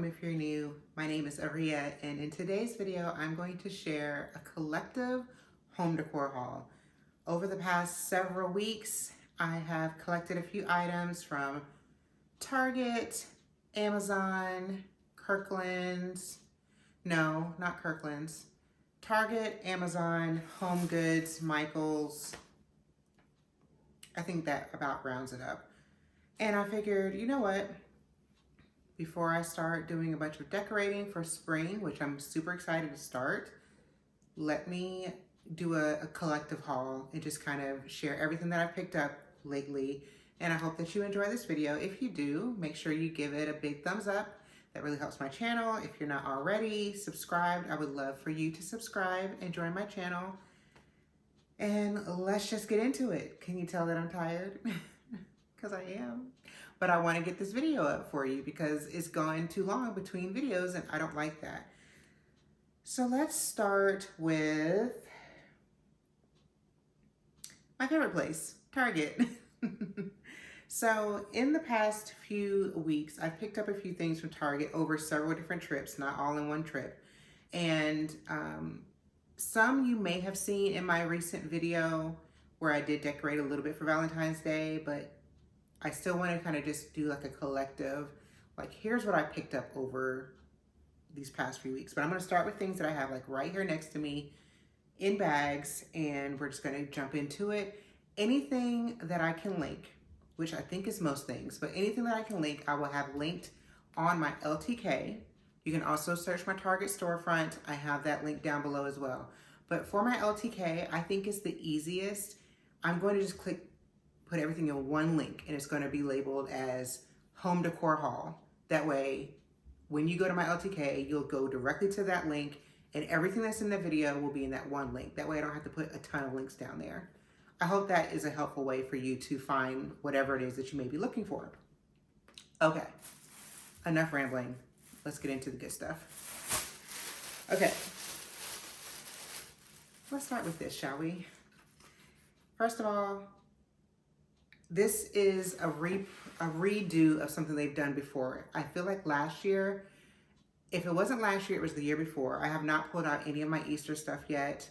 if you're new. My name is Aria, and in today's video, I'm going to share a collective home decor haul. Over the past several weeks, I have collected a few items from Target, Amazon, Kirkland's, no, not Kirkland's, Target, Amazon, Home Goods, Michael's. I think that about rounds it up. And I figured, you know what? Before I start doing a bunch of decorating for spring, which I'm super excited to start, let me do a collective haul and just kind of share everything that I've picked up lately. And I hope that you enjoy this video. If you do, make sure you give it a big thumbs up. That really helps my channel. If you're not already subscribed, I would love for you to subscribe and join my channel. And let's just get into it. Can you tell that I'm tired? Because I am. But I want to get this video up for you because it's gone too long between videos and I don't like that. So let's start with my favorite place, Target. So in the past few weeks, I've picked up a few things from Target over several different trips, not all in one trip. And some you may have seen in my recent video where I did decorate a little bit for Valentine's Day, but I still want to kind of just do like a collective, like here's what I picked up over these past few weeks. But I'm going to start with things that I have like right here next to me in bags, and we're just going to jump into it. Anything that I can link, which I think is most things, but anything that I can link, I will have linked on my LTK. You can also search my Target storefront. I have that link down below as well. But for my LTK, I think it's the easiest. I'm going to just put everything in one link, and it's going to be labeled as home decor haul. That way, when you go to my LTK, you'll go directly to that link, and everything that's in the video will be in that one link. That way I don't have to put a ton of links down there. I hope that is a helpful way for you to find whatever it is that you may be looking for. Okay, enough rambling. Let's get into the good stuff. Okay, let's start with this, shall we? First of all, this is a redo of something they've done before. I feel like last year, if it wasn't last year, it was the year before. I have not pulled out any of my Easter stuff yet.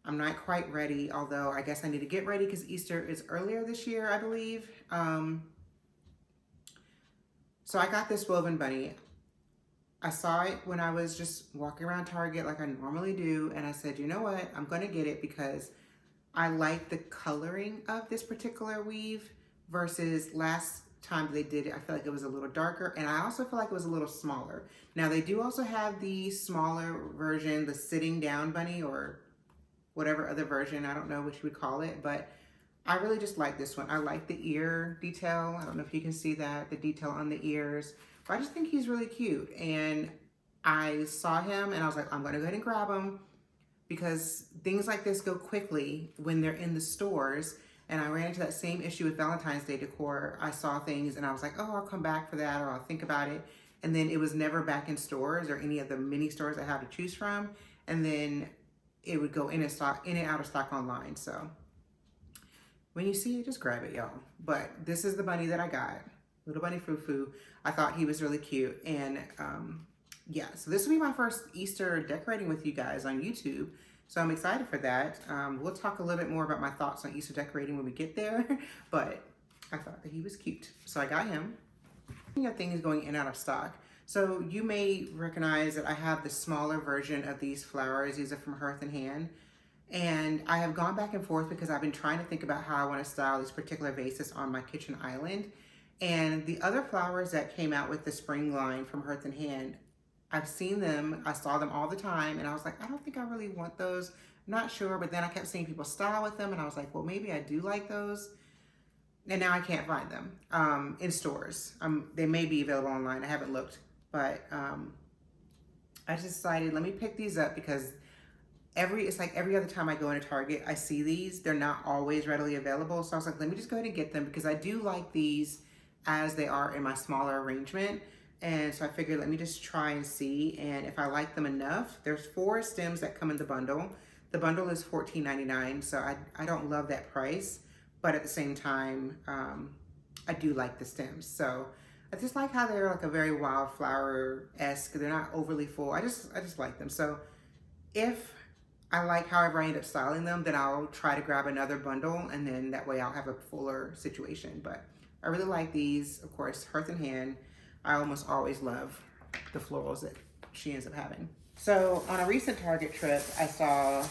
I'm not quite ready, although I guess I need to get ready because Easter is earlier this year, I believe. So I got this woven bunny. I saw it when I was just walking around Target like I normally do, and I said, you know what? I'm going to get it because I like the coloring of this particular weave versus last time they did it. I feel like it was a little darker, and I also feel like it was a little smaller. Now they do also have the smaller version, the sitting down bunny or whatever other version, I don't know what you would call it, but I really just like this one. I like the ear detail. I don't know if you can see that, the detail on the ears, but I just think he's really cute. And I saw him and I was like, I'm gonna go ahead and grab him, because things like this go quickly when they're in the stores. And I ran into that same issue with Valentine's Day decor. I saw things and I was like, oh, I'll come back for that, or I'll think about it. And then it was never back in stores or any of the mini stores I have to choose from. And then it would go in and out of stock online. So when you see it, just grab it, y'all. But this is the bunny that I got, little bunny Fufu. I thought he was really cute. And yeah, so this will be my first Easter decorating with you guys on YouTube. So I'm excited for that. We'll talk a little bit more about my thoughts on Easter decorating when we get there, but I thought that he was cute. So I got him. Speaking of things going in and out of stock, so you may recognize that I have the smaller version of these flowers. These are from Hearth and Hand. And I have gone back and forth because I've been trying to think about how I want to style these particular vases on my kitchen island. And the other flowers that came out with the spring line from Hearth and Hand, I've seen them, I saw them all the time, and I was like, I don't think I really want those. I'm not sure, but then I kept seeing people style with them, and I was like, well, maybe I do like those. And now I can't find them in stores. They may be available online, I haven't looked, but I just decided, let me pick these up because it's like every other time I go into Target, I see these. They're not always readily available, so I was like, let me just go ahead and get them because I do like these as they are in my smaller arrangement. And so I figured, let me just try and see. And if I like them enough, there's 4 stems that come in the bundle. The bundle is $14.99, so I don't love that price. But at the same time, I do like the stems. So I just like how they're like a very wildflower-esque. They're not overly full. I just like them. So if I like however I end up styling them, then I'll try to grab another bundle, and then that way I'll have a fuller situation. But I really like these. Of course, Hearth and Hand. I almost always love the florals that she ends up having. So on a recent Target trip, I saw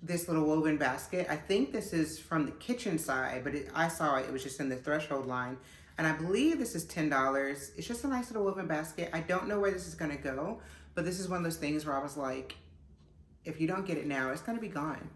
this little woven basket. I think this is from the kitchen side, but I saw it was just in the threshold line. And I believe this is $10. It's just a nice little woven basket. I don't know where this is gonna go, but this is one of those things where I was like, if you don't get it now, it's gonna be gone.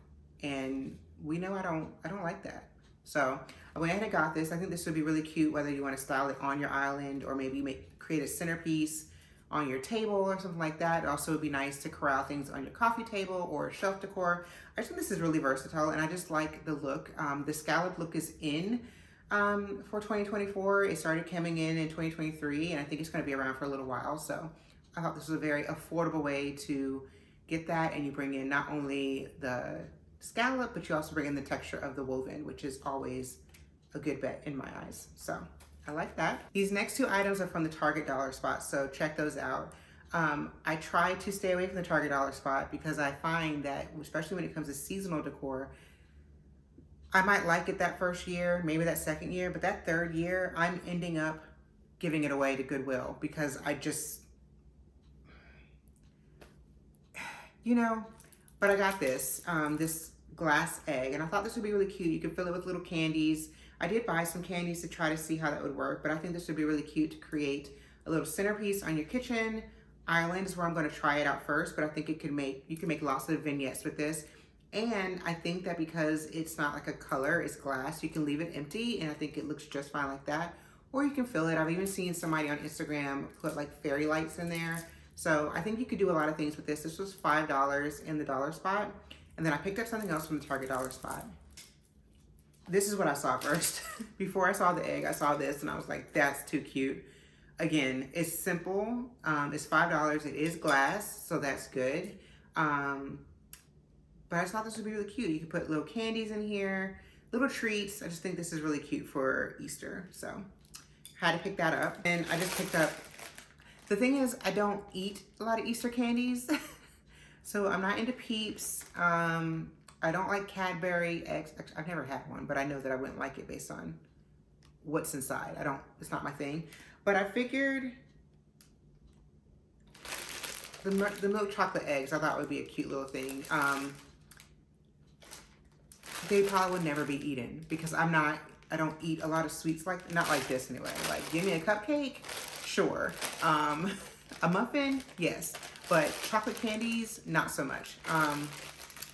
And we know I don't like that. So I went ahead and got this. I think this would be really cute, whether you wanna style it on your island or maybe create a centerpiece on your table or something like that. It also would be nice to corral things on your coffee table or shelf decor. I just think this is really versatile, and I just like the look. The scallop look is in for 2024. It started coming in 2023, and I think it's gonna be around for a little while. So I thought this was a very affordable way to get that, and you bring in not only the scallop, but you also bring in the texture of the woven, which is always a good bet in my eyes. So I like that. These next two items are from the Target Dollar Spot, so check those out. I try to stay away from the Target Dollar Spot because I find that, especially when it comes to seasonal decor, I might like it that first year, maybe that second year, but that third year, I'm ending up giving it away to Goodwill because I just, you know, but I got this, this glass egg, and I thought this would be really cute. You could fill it with little candies. I did buy some candies to try to see how that would work, but I think this would be really cute to create a little centerpiece on your kitchen island is where I'm going to try it out first, but I think you can make lots of vignettes with this. And I think that because it's not like a color, it's glass, you can leave it empty, and I think it looks just fine like that. Or you can fill it. I've even seen somebody on Instagram put like fairy lights in there. So I think you could do a lot of things with this. This was $5 in the Dollar Spot. And then I picked up something else from the Target Dollar Spot. This is what I saw first. Before I saw the egg, I saw this and I was like, that's too cute. Again, it's simple. It's $5. It is glass, so that's good. But I just thought this would be really cute. You could put little candies in here, little treats. I just think this is really cute for Easter. So had to pick that up. And I just picked up, the thing is, I don't eat a lot of Easter candies. So I'm not into Peeps. I don't like Cadbury eggs. I've never had one, but I know that I wouldn't like it based on what's inside. It's not my thing. But I figured the milk chocolate eggs, I thought would be a cute little thing. They probably would never be eaten because I don't eat a lot of sweets not like this anyway. Like, give me a cupcake, sure. A muffin, yes. But chocolate candies, not so much.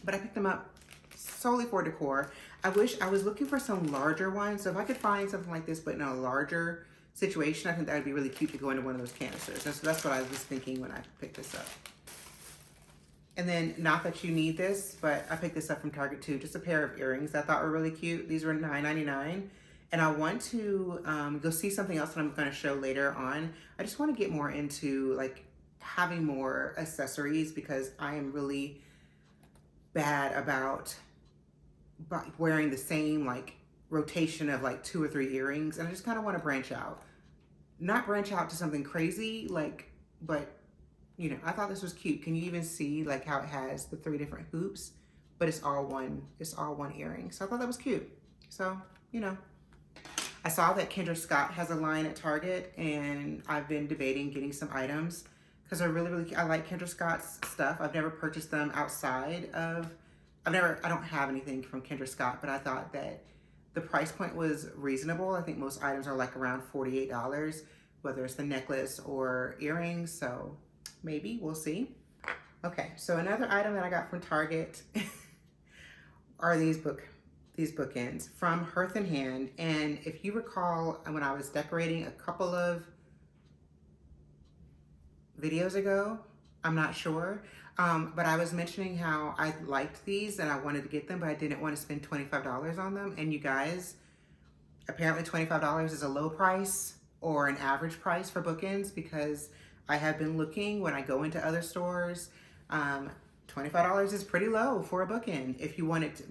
But I picked them up solely for decor. I was looking for some larger ones. So if I could find something like this, but in a larger situation, I think that would be really cute to go into one of those canisters. And so that's what I was thinking when I picked this up. And then, not that you need this, but I picked this up from Target too. Just a pair of earrings that I thought were really cute. These were $9.99. And I want to go see something else that I'm going to show later on. I just want to get more into like having more accessories because I am really bad about wearing the same like rotation of like 2 or 3 earrings, and I just kind of want to branch out. Not branch out to something crazy, like, but you know, I thought this was cute. Can you even see like how it has the 3 different hoops, but it's all one earring. So I thought that was cute. So, you know, I saw that Kendra Scott has a line at Target, and I've been debating getting some items because I like Kendra Scott's stuff. I've never purchased them outside of, I don't have anything from Kendra Scott, but I thought that the price point was reasonable. I think most items are like around $48, whether it's the necklace or earrings. So maybe, we'll see. Okay, so another item that I got from Target are these bookends from Hearth and Hand. And if you recall, when I was decorating a couple of videos ago, I'm not sure, but I was mentioning how I liked these and I wanted to get them, but I didn't want to spend $25 on them. And you guys, apparently $25 is a low price or an average price for bookends, because I have been looking when I go into other stores. $25 is pretty low for a bookend. If you want it to,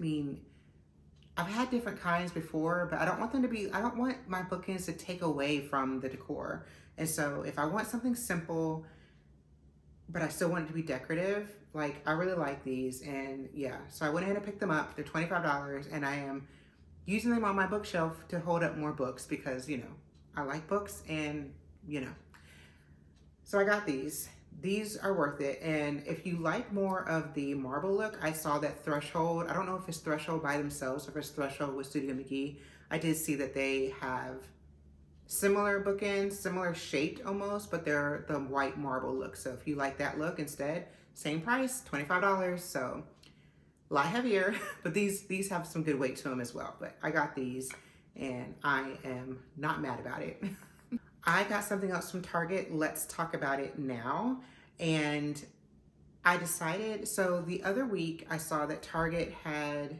I've had different kinds before, but I don't want them to be, I don't want my bookends to take away from the decor. And so if I want something simple, but I still want it to be decorative, like I really like these. And yeah, so I went ahead and picked them up. They're $25 and I am using them on my bookshelf to hold up more books because, you know, I like books and, you know. So I got these. These are worth it. And if you like more of the marble look, I saw that Threshold. I don't know if it's Threshold by themselves or if it's Threshold with Studio McGee. I did see that they have similar bookends, similar shaped almost, but they're the white marble look. So if you like that look instead, same price, $25. So a lot heavier, but these have some good weight to them as well. But I got these and I am not mad about it. I got something else from Target. Let's talk about it now. And I decided, so the other week I saw that Target had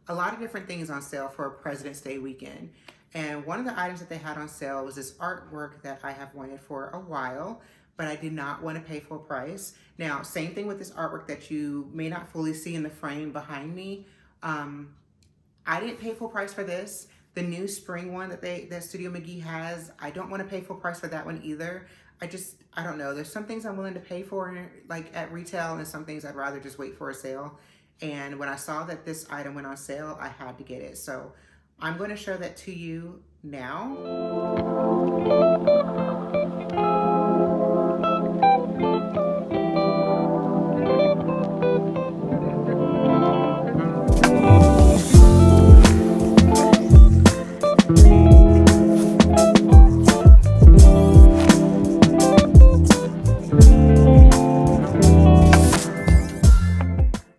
a lot of different things on sale for President's Day weekend. And one of the items that they had on sale was this artwork that I have wanted for a while, but I did not want to pay full price. Now, same thing with this artwork that you may not fully see in the frame behind me. I didn't pay full price for this. The new spring one that Studio McGee has, I don't want to pay full price for that one either. I don't know. There's some things I'm willing to pay for like at retail and some things I'd rather just wait for a sale. And when I saw that this item went on sale, I had to get it. So I'm going to show that to you now.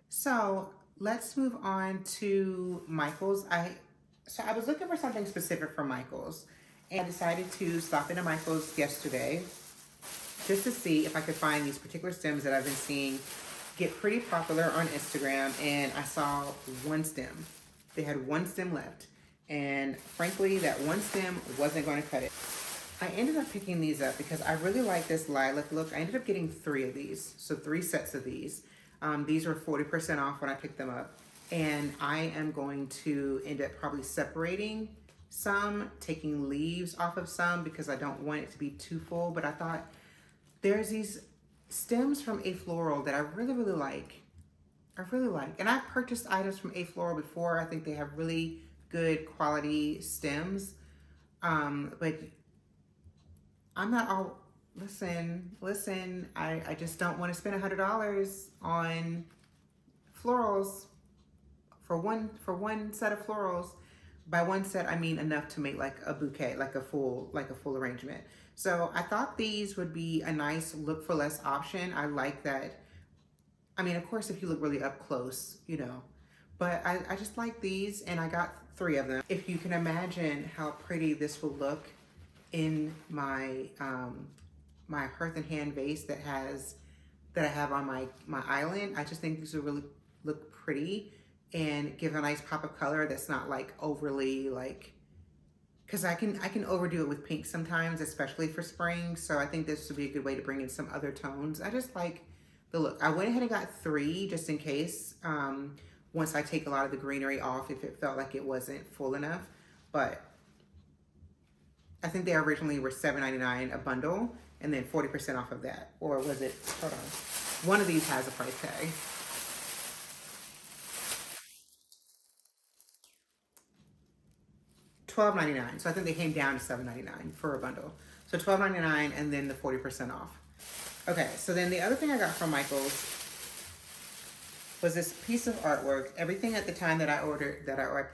So let's move on to Michael's. So I was looking for something specific for Michael's and I decided to stop into Michael's yesterday just to see if I could find these particular stems that I've been seeing get pretty popular on Instagram. And I saw one stem. They had one stem left. And frankly, that one stem wasn't going to cut it. I ended up picking these up because I really like this lilac look. I ended up getting 3 of these. So 3 sets of these. These were 40% off when I picked them up. And I am going to end up probably separating some, taking leaves off of some because I don't want it to be too full. But I thought there's these stems from A Floral that I really, really like. I really like. And I've purchased items from A Floral before. I think they have really good quality stems. But I'm not all... Listen, I just don't want to spend $100 on florals for one set of florals. By one set, I mean enough to make like a bouquet, like a full arrangement. So I thought these would be a nice look for less option. I like that. I mean, of course, if you look really up close, you know, but I just like these and I got 3 of them. If you can imagine how pretty this will look in my, my Hearth and Hand vase that I have on my island. I just think these will really look pretty and give a nice pop of color that's not like overly like, because I can overdo it with pink sometimes, especially for spring. So I think this would be a good way to bring in some other tones. I just like the look. I went ahead and got 3 just in case, once I take a lot of the greenery off if it felt like it wasn't full enough. But I think they originally were $7.99 a bundle and then 40% off of that. Or was it, hold on. One of these has a price tag. $12.99. So I think they came down to $7.99 for a bundle. So $12.99 and then the 40% off. Okay, so then the other thing I got from Michael's was this piece of artwork. Everything at the time that I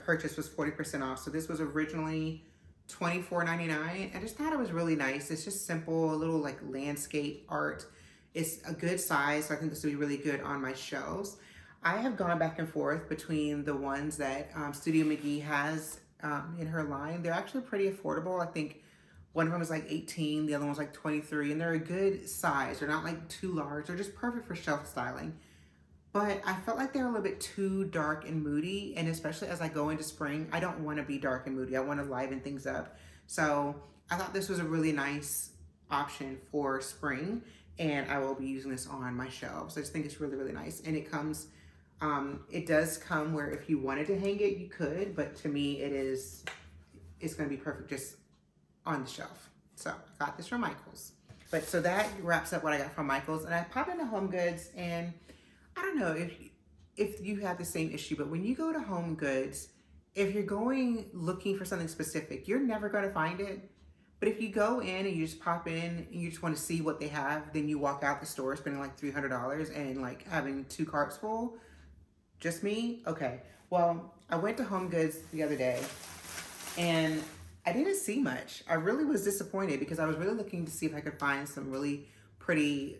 purchased was 40% off. So this was originally $24.99. I just thought it was really nice. It's just simple, a little like landscape art. It's a good size, so I think this would be really good on my shelves. I have gone back and forth between the ones that Studio McGee has in her line. They're actually pretty affordable. I think one of them is like 18, the other one's like 23, and they're a good size. They're not like too large. They're just perfect for shelf styling. But I felt like they're a little bit too dark and moody, and especially as I go into spring, I don't want to be dark and moody. I want to liven things up. So I thought this was a really nice option for spring, and I will be using this on my shelves. I just think it's really, really nice. And it comes It does come where if you wanted to hang it, you could, but to me, it's gonna be perfect just on the shelf. So I got this from Michael's. But so that wraps up what I got from Michael's. And I popped into Home Goods, and I don't know if you have the same issue, but when you go to Home Goods, if you're going looking for something specific, you're never gonna find it. But if you go in and you just pop in and you just want to see what they have, then you walk out the store spending like $300 and like having 2 carts full. Just me? Okay. Well, I went to Home Goods the other day and I didn't see much. I really was disappointed because I was really looking to see if I could find some really pretty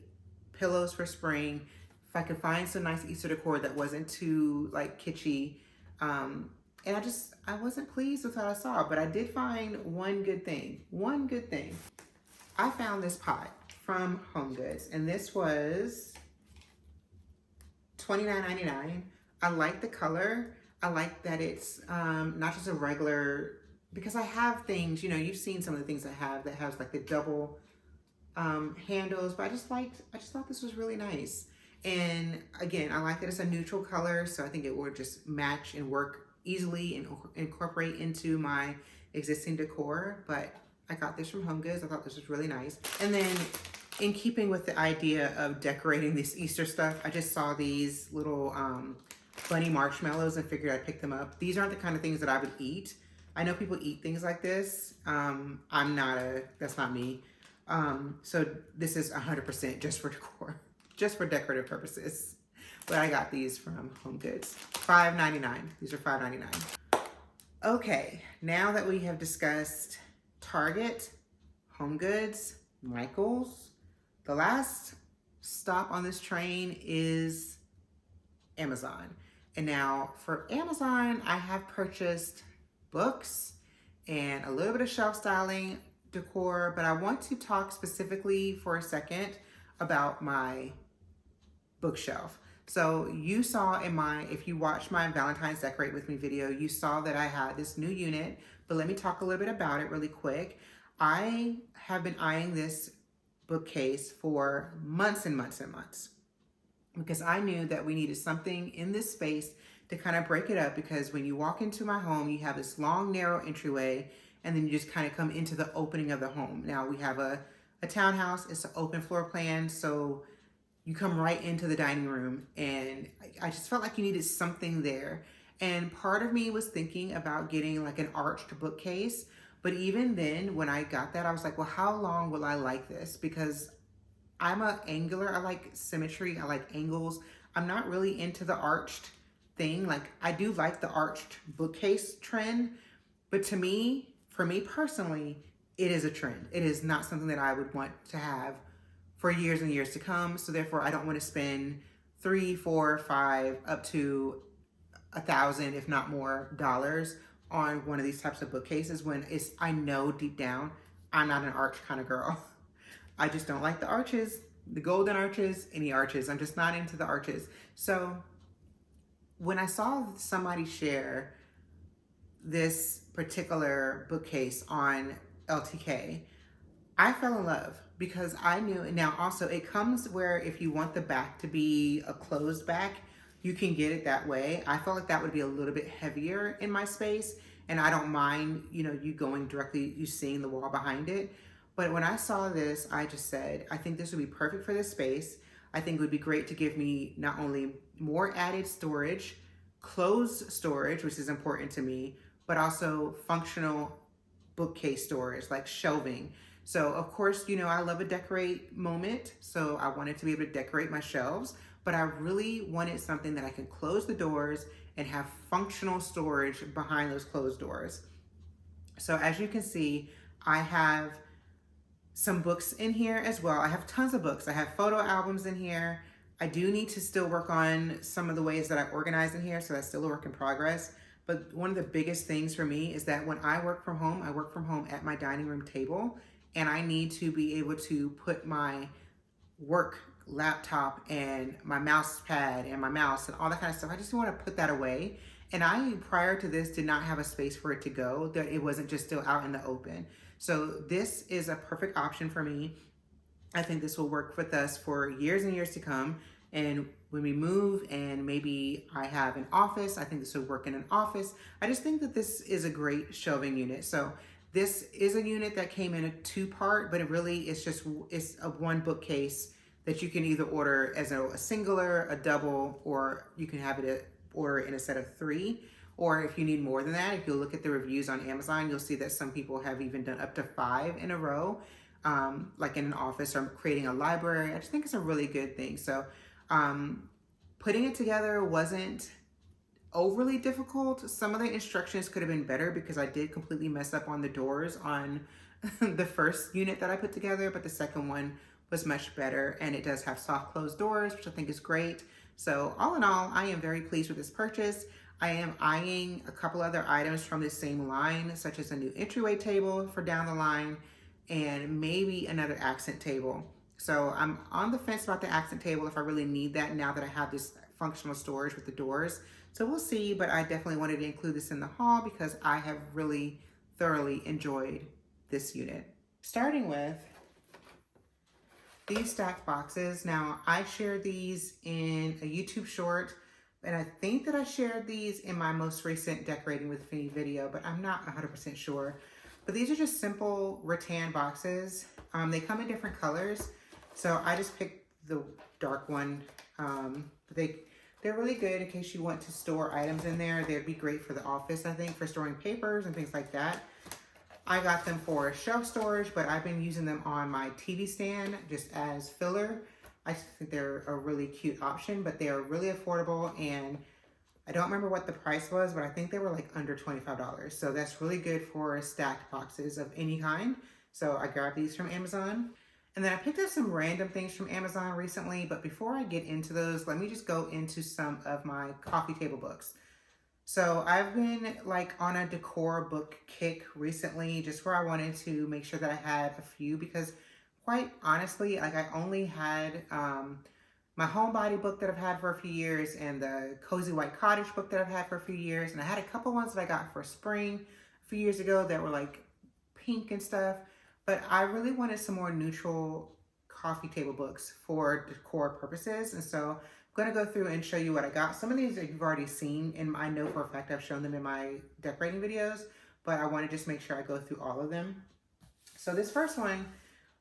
pillows for spring, if I could find some nice Easter decor that wasn't too like kitschy. And I wasn't pleased with what I saw, but I did find one good thing. One good thing. I found this pot from Home Goods, and this was $29.99. I like the color. I like that it's not just a regular, because I have things, you know, you've seen some of the things I have that has like the double handles, but I just thought this was really nice. And again, I like that it's a neutral color, so I think it would just match and work easily and incorporate into my existing decor. But I got this from Home Goods. I thought this was really nice. And then in keeping with the idea of decorating this Easter stuff, I just saw these little bunny marshmallows and figured I'd pick them up. These aren't the kind of things that I would eat. I know people eat things like this. That's not me. So this is 100% just for decor, just for decorative purposes. But I got these from Home Goods. $5.99. These are $5.99. Okay, now that we have discussed Target, Home Goods, Michael's, the last stop on this train is Amazon. And now for Amazon, I have purchased books and a little bit of shelf styling decor, but I want to talk specifically for a second about my bookshelf. So you saw if you watched my Valentine's Decorate With Me video, you saw that I had this new unit, but let me talk a little bit about it really quick. I have been eyeing this bookcase for months and months and months because I knew that we needed something in this space to kind of break it up, because when you walk into my home, you have this long, narrow entryway, and then you just kind of come into the opening of the home. Now we have a townhouse, it's an open floor plan, so you come right into the dining room, and I just felt like you needed something there. And part of me was thinking about getting like an arched bookcase, but even then when I got that, I was like, well, how long will I like this? Because I'm an angular, I like symmetry, I like angles. I'm not really into the arched thing. Like I do like the arched bookcase trend, but to me, for me personally, it is a trend. It is not something that I would want to have for years and years to come. So therefore I don't want to spend $3, $4, $5, up to $1,000, if not more, dollars on one of these types of bookcases when I know deep down, I'm not an arch kind of girl. I just don't like the arches, the golden arches, any arches. I'm just not into the arches. So when I saw somebody share this particular bookcase on LTK, I fell in love because I knew. Now also it comes where if you want the back to be a closed back, you can get it that way. I felt like that would be a little bit heavier in my space, and I don't mind, you going directly, you seeing the wall behind it. But when I saw this, I just said, I think this would be perfect for this space. I think it would be great to give me not only more added storage, closed storage, which is important to me, but also functional bookcase storage, like shelving. So of course, I love a decorate moment. So I wanted to be able to decorate my shelves, but I really wanted something that I can close the doors and have functional storage behind those closed doors. So as you can see, I have some books in here as well. I have tons of books. I have photo albums in here. I do need to still work on some of the ways that I organize in here, so that's still a work in progress. But one of the biggest things for me is that when I work from home at my dining room table, and I need to be able to put my work laptop and my mouse pad and my mouse and all that kind of stuff. I just want to put that away. And I, prior to this, did not have a space for it to go, that it wasn't just still out in the open. So this is a perfect option for me. I think this will work with us for years and years to come. And when we move and maybe I have an office, I think this would work in an office. I just think that this is a great shelving unit. So this is a unit that came in a 2-part, but it really is it's a 1 bookcase that you can either order as a singular, a double, or you can have it order in a set of 3. Or if you need more than that, if you look at the reviews on Amazon, you'll see that some people have even done up to 5 in a row, like in an office or creating a library. I just think it's a really good thing. So putting it together wasn't overly difficult. Some of the instructions could have been better because I did completely mess up on the doors on the first unit that I put together, but the second one was much better, and it does have soft closed doors, which I think is great. So all in all, I am very pleased with this purchase. I am eyeing a couple other items from this same line, such as a new entryway table for down the line and maybe another accent table. So I'm on the fence about the accent table if I really need that now that I have this functional storage with the doors. So we'll see, but I definitely wanted to include this in the haul because I have really thoroughly enjoyed this unit. Starting with these stacked boxes. Now, I shared these in a YouTube short, and I think that I shared these in my most recent Decorating with Finny video, but I'm not 100% sure. But these are just simple rattan boxes. They come in different colors, so I just picked the dark one. They're really good in case you want to store items in there. They'd be great for the office, I think, for storing papers and things like that. I got them for shelf storage, but I've been using them on my TV stand just as filler. I think they're a really cute option, but they are really affordable, and I don't remember what the price was, but I think they were like under $25. So that's really good for stacked boxes of any kind. So I grabbed these from Amazon. And then I picked up some random things from Amazon recently, but before I get into those, let me just go into some of my coffee table books. So I've been like on a decor book kick recently, just where I wanted to make sure that I had a few, because quite honestly, like I only had my homebody book that I've had for a few years and the Cozy White Cottage book that I've had for a few years. And I had a couple ones that I got for spring a few years ago that were like pink and stuff. But I really wanted some more neutral coffee table books for decor purposes. And so I'm going to go through and show you what I got. Some of these you've already seen, and I know for a fact I've shown them in my decorating videos, but I want to just make sure I go through all of them. So this first one,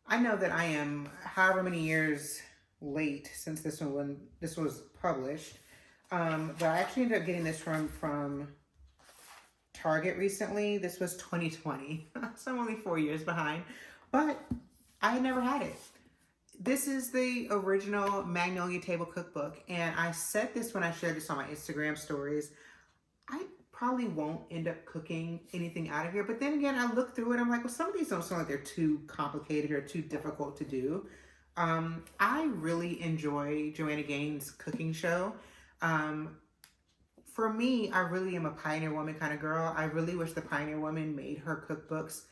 I know that I am however many years late since this one when this was published. But I actually ended up getting this from Target recently. This was 2020, so I'm only 4 years behind, but I had never had it. This is the original Magnolia Table Cookbook, and I said this when I shared this on my Instagram stories. I probably won't end up cooking anything out of here, but then again, I look through it, I'm like, well, some of these don't sound like they're too complicated or too difficult to do. I really enjoy Joanna Gaines' cooking show. For me, I really am a Pioneer Woman kind of girl. I really wish the Pioneer Woman made her cookbooks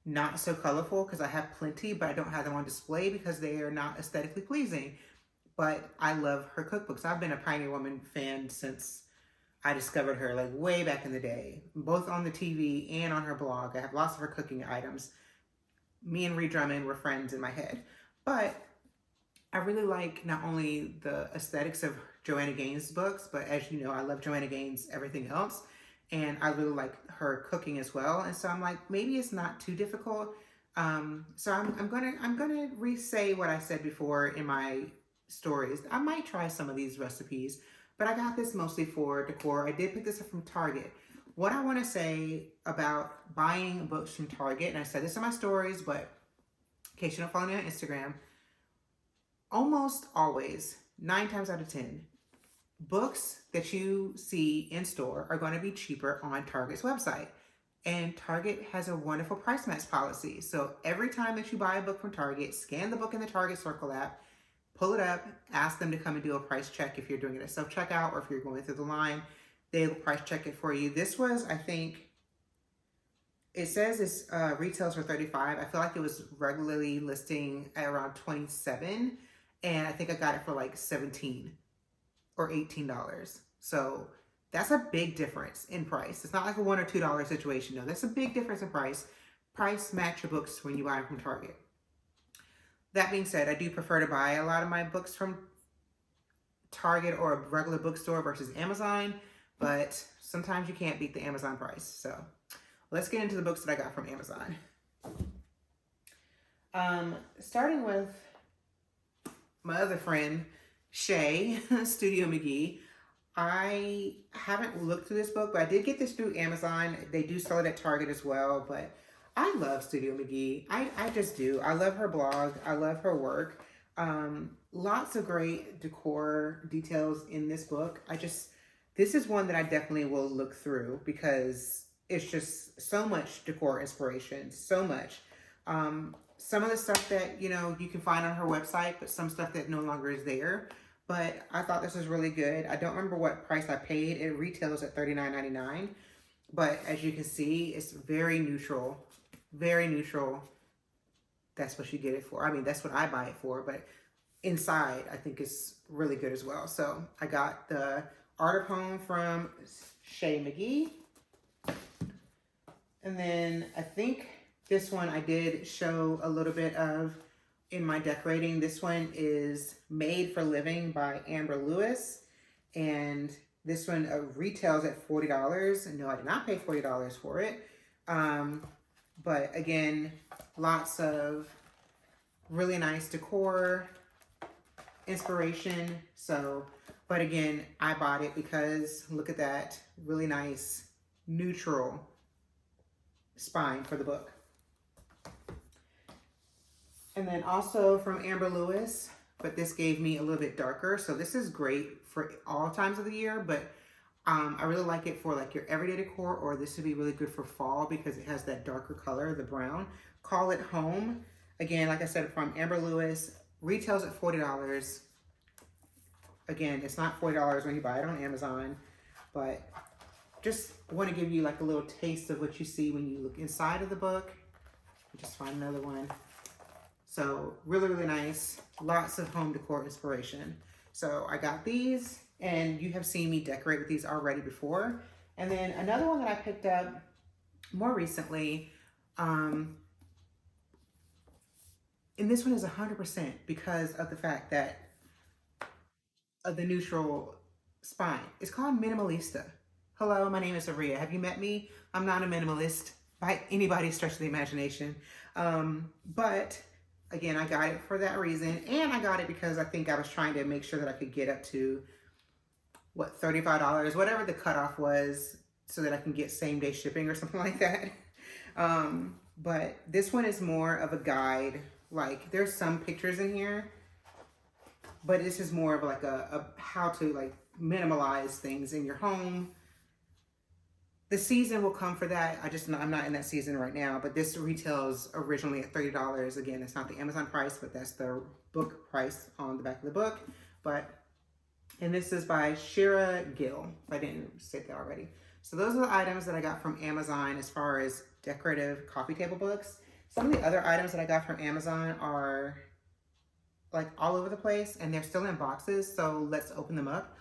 not so colorful, because I have plenty, but I don't have them on display because they are not aesthetically pleasing. But I love her cookbooks. I've been a Pioneer Woman fan since I discovered her, like way back in the day, both on the TV and on her blog. I have lots of her cooking items. Me and Ree Drummond were friends in my head. But I really like not only the aesthetics of Joanna Gaines' books, but as you know, I love Joanna Gaines' everything else. And I really like her cooking as well. And so I'm like, maybe it's not too difficult. So I'm gonna re-say what I said before in my stories. I might try some of these recipes, but I got this mostly for decor. I did pick this up from Target. What I want to say about buying books from Target, and I said this in my stories, but in case you don't follow me on Instagram, almost always, 9 times out of 10, books that you see in store are going to be cheaper on Target's website. And Target has a wonderful price match policy. So every time that you buy a book from Target, scan the book in the Target Circle app, pull it up, ask them to come and do a price check if you're doing it at self-checkout or if you're going through the line. They'll price check it for you. This was, I think, it says it's retails for $35. I feel like it was regularly listing at around $27. And I think I got it for like $17 or $18. So that's a big difference in price. It's not like a $1 or $2 situation. No, that's a big difference in price. Price match your books when you buy them from Target. That being said, I do prefer to buy a lot of my books from Target or a regular bookstore versus Amazon, but sometimes you can't beat the Amazon price. So let's get into the books that I got from Amazon. Starting with my other friend, Shay, Studio McGee. I haven't looked through this book, but I did get this through Amazon. They do sell it at Target as well, but I love Studio McGee. I just do. I love her blog. I love her work. Lots of great decor details in this book. This is one that I definitely will look through because it's just so much decor inspiration, so much. Some of the stuff that, you can find on her website, but some stuff that no longer is there. But I thought this was really good. I don't remember what price I paid. It retails at $39.99. But as you can see, it's very neutral. Very neutral. That's what you get it for. I mean, that's what I buy it for. But inside, I think it's really good as well. So I got the Art of Home from Shay McGee. And then I think this one I did show a little bit of in my decorating. This one is Made for Living by Amber Lewis. And this one retails at $40. No, I did not pay $40 for it. But again, lots of really nice decor, inspiration. But again, I bought it because look at that really nice neutral spine for the book. And then also from Amber Lewis, but this gave me a little bit darker. So this is great for all times of the year, but I really like it for like your everyday decor, or this would be really good for fall because it has that darker color, the brown. Call It Home. Again, like I said, from Amber Lewis, retails at $40. Again, it's not $40 when you buy it on Amazon, but just want to give you like a little taste of what you see when you look inside of the book. Just find another one. So really, really nice. Lots of home decor inspiration. So I got these, and you have seen me decorate with these already before. And then another one that I picked up more recently, and this one is 100% because of the fact that of the neutral spine. It's called Minimalista. Hello, my name is Aria. Have you met me? I'm not a minimalist by anybody's stretch of the imagination. But again, I got it for that reason. And I got it because I think I was trying to make sure that I could get up to, what, $35, whatever the cutoff was, so that I can get same day shipping or something like that. But this one is more of a guide. Like, there's some pictures in here, but this is more of like a how to like minimalize things in your home. The season will come for that. I'm not in that season right now, but this retails originally at $30. Again, it's not the Amazon price, but that's the book price on the back of the book. And this is by Shira Gill, if I didn't say that already. So those are the items that I got from Amazon as far as decorative coffee table books. Some of the other items that I got from Amazon are like all over the place, and they're still in boxes, so let's open them up.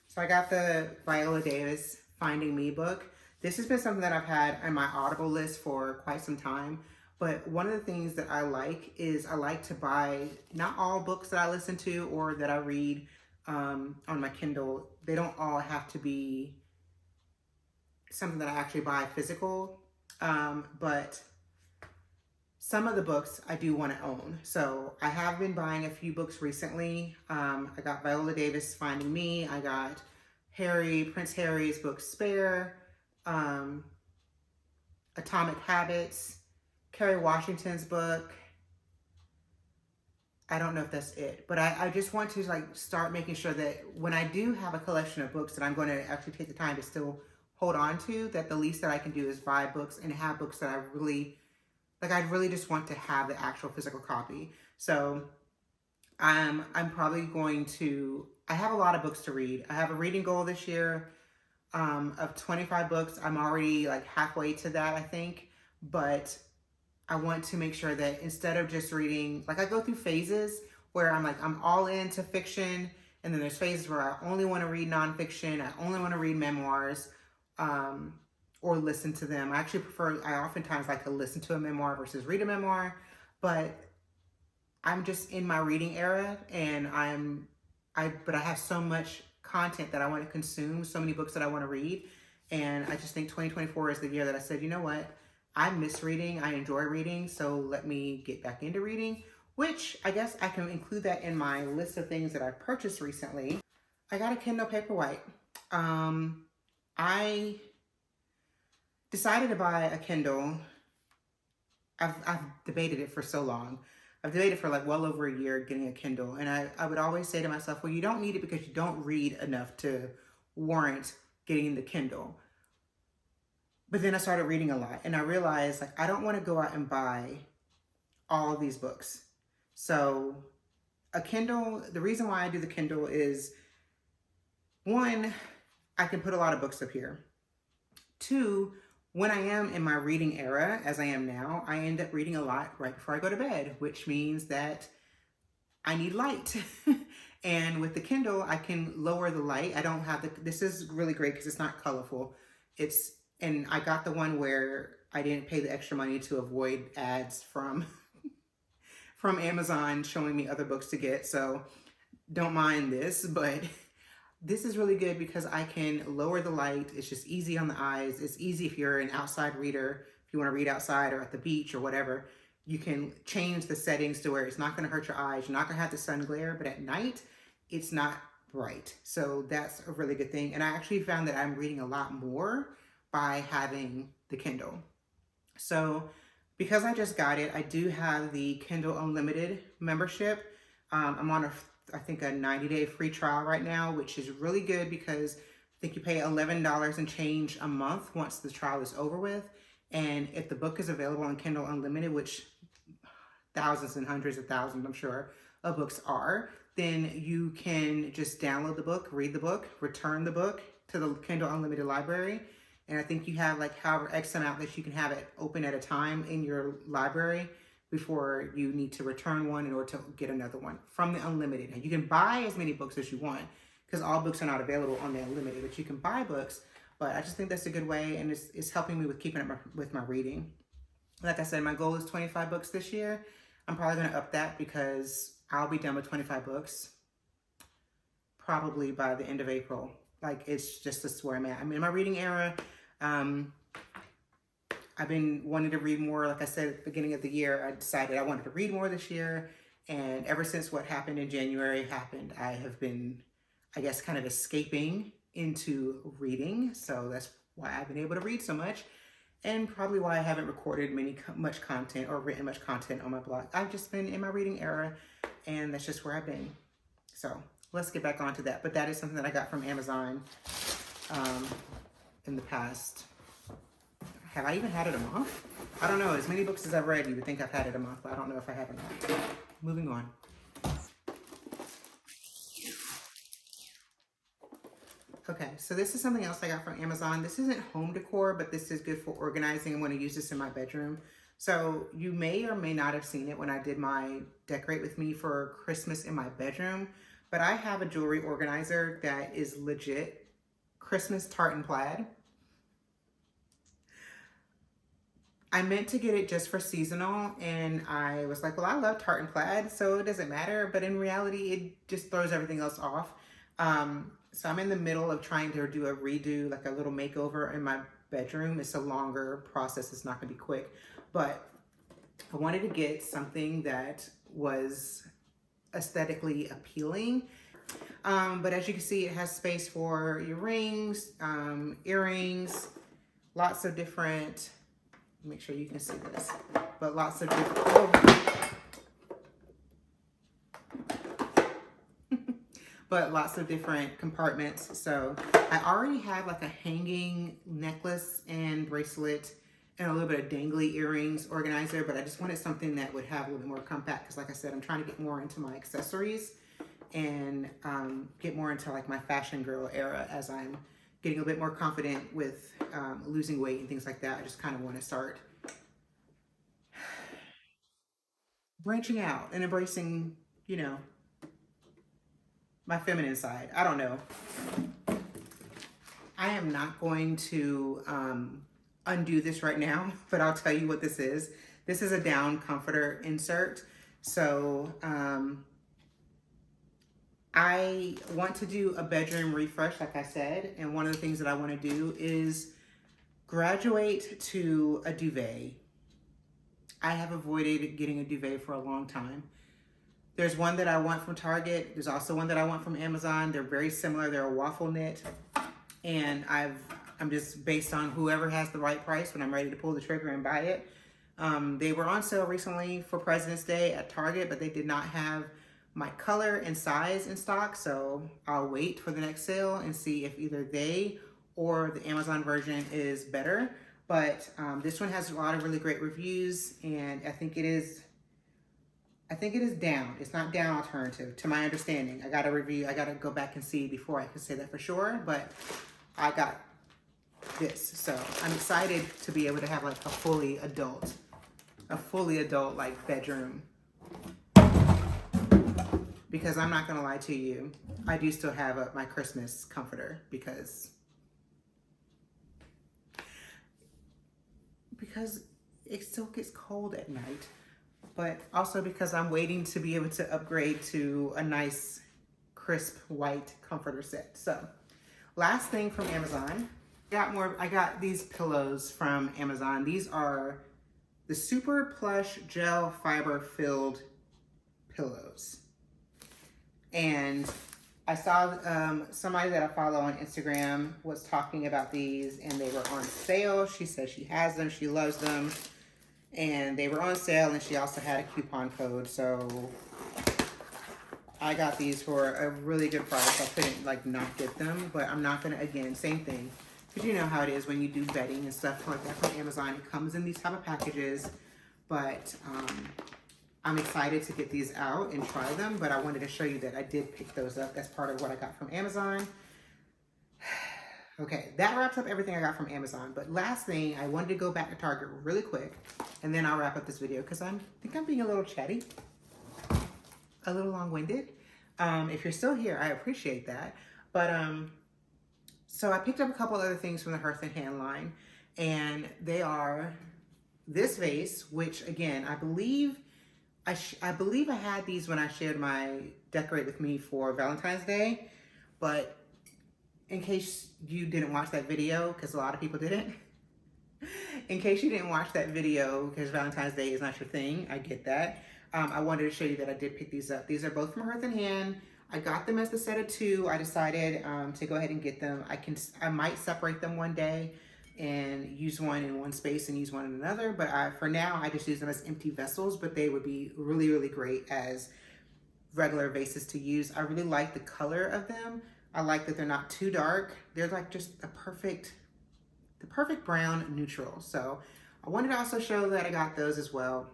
So I got the Viola Davis Finding Me book. This has been something that I've had on my Audible list for quite some time, but one of the things that I like is I like to buy, not all books that I listen to or that I read on my Kindle, they don't all have to be something that I actually buy physical, but some of the books I do want to own. So I have been buying a few books recently. I got Viola Davis Finding Me. I got Prince Harry's book Spare, Atomic Habits, Kerry Washington's book. I don't know if that's it, but I just want to like start making sure that when I do have a collection of books that I'm going to actually take the time to still hold on to, that the least that I can do is buy books and have books that I really just want to have the actual physical copy. So I'm probably going to, I have a lot of books to read. I have a reading goal this year of 25 books. I'm already like halfway to that, I think. But I want to make sure that instead of just reading, like I go through phases where I'm all into fiction. And then there's phases where I only want to read nonfiction. I only want to read memoirs or listen to them. I oftentimes like to listen to a memoir versus read a memoir. But I'm just in my reading era, and I but I have so much content that I want to consume, so many books that I want to read. And I just think 2024 is the year that I said, you know what? I miss reading. I enjoy reading. So let me get back into reading, which I guess I can include that in my list of things that I purchased recently. I got a Kindle Paperwhite. I decided to buy a Kindle. I've debated it for so long. I've debated for like well over a year getting a Kindle. And I would always say to myself, well, you don't need it because you don't read enough to warrant getting the Kindle. But then I started reading a lot and I realized like I don't want to go out and buy all of these books. So a Kindle, the reason why I do the Kindle is, one, I can put a lot of books up here. Two, when I am in my reading era, as I am now, I end up reading a lot right before I go to bed, which means that I need light. And with the Kindle, I can lower the light. I don't have this is really great because it's not colorful. And I got the one where I didn't pay the extra money to avoid ads from Amazon showing me other books to get. So don't mind this, but this is really good because I can lower the light. It's just easy on the eyes. It's easy if you're an outside reader, if you want to read outside or at the beach or whatever. You can change the settings to where it's not going to hurt your eyes. You're not going to have the sun glare, but at night, it's not bright. So that's a really good thing. And I actually found that I'm reading a lot more by having the Kindle. So because I just got it, I do have the Kindle Unlimited membership. I'm on I think a 90-day free trial right now, which is really good because I think you pay $11 and change a month once the trial is over with. And if the book is available on Kindle Unlimited, which thousands and hundreds of thousands, I'm sure, of books are, then you can just download the book, read the book, return the book to the Kindle Unlimited library. And I think you have like however X amount that you can have it open at a time in your library before you need to return one in order to get another one from the Unlimited. And you can buy as many books as you want because all books are not available on the Unlimited, but you can buy books. But I just think that's a good way, and it's helping me with keeping up with my reading. Like I said, my goal is 25 books this year. I'm probably going to up that because I'll be done with 25 books probably by the end of April. Like, it's just this where I'm at. I'm in my reading era. I've been wanting to read more. Like I said at the beginning of the year, I decided I wanted to read more this year. And ever since what happened in January happened, I have been, I guess, kind of escaping into reading. So that's why I've been able to read so much. And probably why I haven't recorded much content or written much content on my blog. I've just been in my reading era, and that's just where I've been. So let's get back onto that. But that is something that I got from Amazon in the past. Have I even had it a month? I don't know. As many books as I've read, you would think I've had it a month, but I don't know if I have or not. Moving on. Okay, so this is something else I got from Amazon. This isn't home decor, but this is good for organizing. I'm going to use this in my bedroom. So you may or may not have seen it when I did my Decorate With Me for Christmas in my bedroom, but I have a jewelry organizer that is legit Christmas tartan plaid. I meant to get it just for seasonal, and I was like, well, I love tartan plaid, so it doesn't matter. But in reality, it just throws everything else off. So I'm in the middle of trying to do a redo, like a little makeover in my bedroom. It's a longer process. It's not going to be quick. But I wanted to get something that was aesthetically appealing. But as you can see, it has space for your rings, earrings, lots of different... Make sure you can see this, but lots of different, but lots of different compartments. So I already have like a hanging necklace and bracelet and a little bit of dangly earrings organizer, but I just wanted something that would have a little bit more compact because like I said, I'm trying to get more into my accessories and get more into like my fashion girl era as I'm getting a bit more confident with losing weight and things like that. I just kind of want to start branching out and embracing, you know, my feminine side. I don't know. I am not going to undo this right now, but I'll tell you what this is. This is a down comforter insert. So I want to do a bedroom refresh, like I said, and one of the things that I want to do is graduate to a duvet. I have avoided getting a duvet for a long time. There's one that I want from Target. There's also one that I want from Amazon. They're very similar. They're a waffle knit, and I'm just based on whoever has the right price when I'm ready to pull the trigger and buy it. They were on sale recently for President's Day at Target, but they did not have my color and size in stock, so I'll wait for the next sale and see if either they or the Amazon version is better. But this one has a lot of really great reviews, and I think it is down. It's not down alternative to my understanding. I got to go back and see before I can say that for sure, but I got this. So I'm excited to be able to have like a fully adult like bedroom. Because I'm not gonna lie to you, I do still have my Christmas comforter because it still gets cold at night, but also because I'm waiting to be able to upgrade to a nice crisp white comforter set. So last thing from Amazon, I got these pillows from Amazon. These are the Super Plush Gel Fiber Filled pillows. And I saw somebody that I follow on Instagram was talking about these, and they were on sale. She says she has them, she loves them, and they were on sale, and she also had a coupon code. So I got these for a really good price. I couldn't like not get them, but I'm not gonna, again, same thing, because you know how it is when you do bedding and stuff like that from Amazon. It comes in these type of packages, but I'm excited to get these out and try them, but I wanted to show you that I did pick those up. That's part of what I got from Amazon. Okay, that wraps up everything I got from Amazon. But last thing, I wanted to go back to Target really quick, and then I'll wrap up this video because I think I'm being a little chatty, a little long-winded. If you're still here, I appreciate that. But so I picked up a couple other things from the Hearth and Hand line, and they are this vase, which again, I believe I had these when I shared my Decorate With Me for Valentine's Day, but in case you didn't watch that video, because a lot of people didn't, in case you didn't watch that video because Valentine's Day is not your thing, I get that. I wanted to show you that I did pick these up. These are both from Hearth and Hand. I got them as the set of two. I decided to go ahead and get them. I might separate them one day and use one in one space and use one in another, but for now I just use them as empty vessels, but they would be really, really great as regular vases to use. I really like the color of them. I like that they're not too dark. They're like just the perfect brown neutral. So I wanted to also show that I got those as well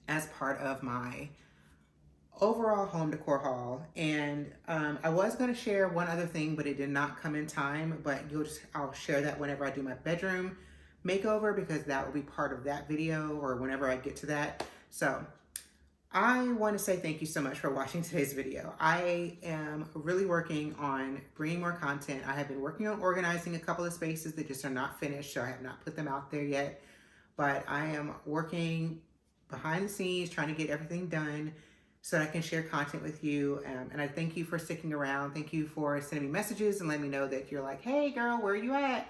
as part of my overall home decor haul. And I was going to share one other thing, but it did not come in time, but I'll share that whenever I do my bedroom makeover, because that will be part of that video or whenever I get to that. So I want to say thank you so much for watching today's video. I am really working on bringing more content. I have been working on organizing a couple of spaces that just are not finished, so I have not put them out there yet, but I am working behind the scenes trying to get everything done so that I can share content with you. And I thank you for sticking around. Thank you for sending me messages and letting me know that you're like, hey girl, where are you at?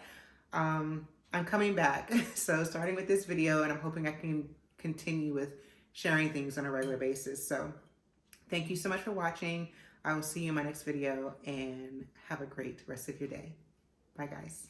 I'm coming back. So starting with this video, and I'm hoping I can continue with sharing things on a regular basis. So thank you so much for watching. I will see you in my next video, and have a great rest of your day. Bye guys.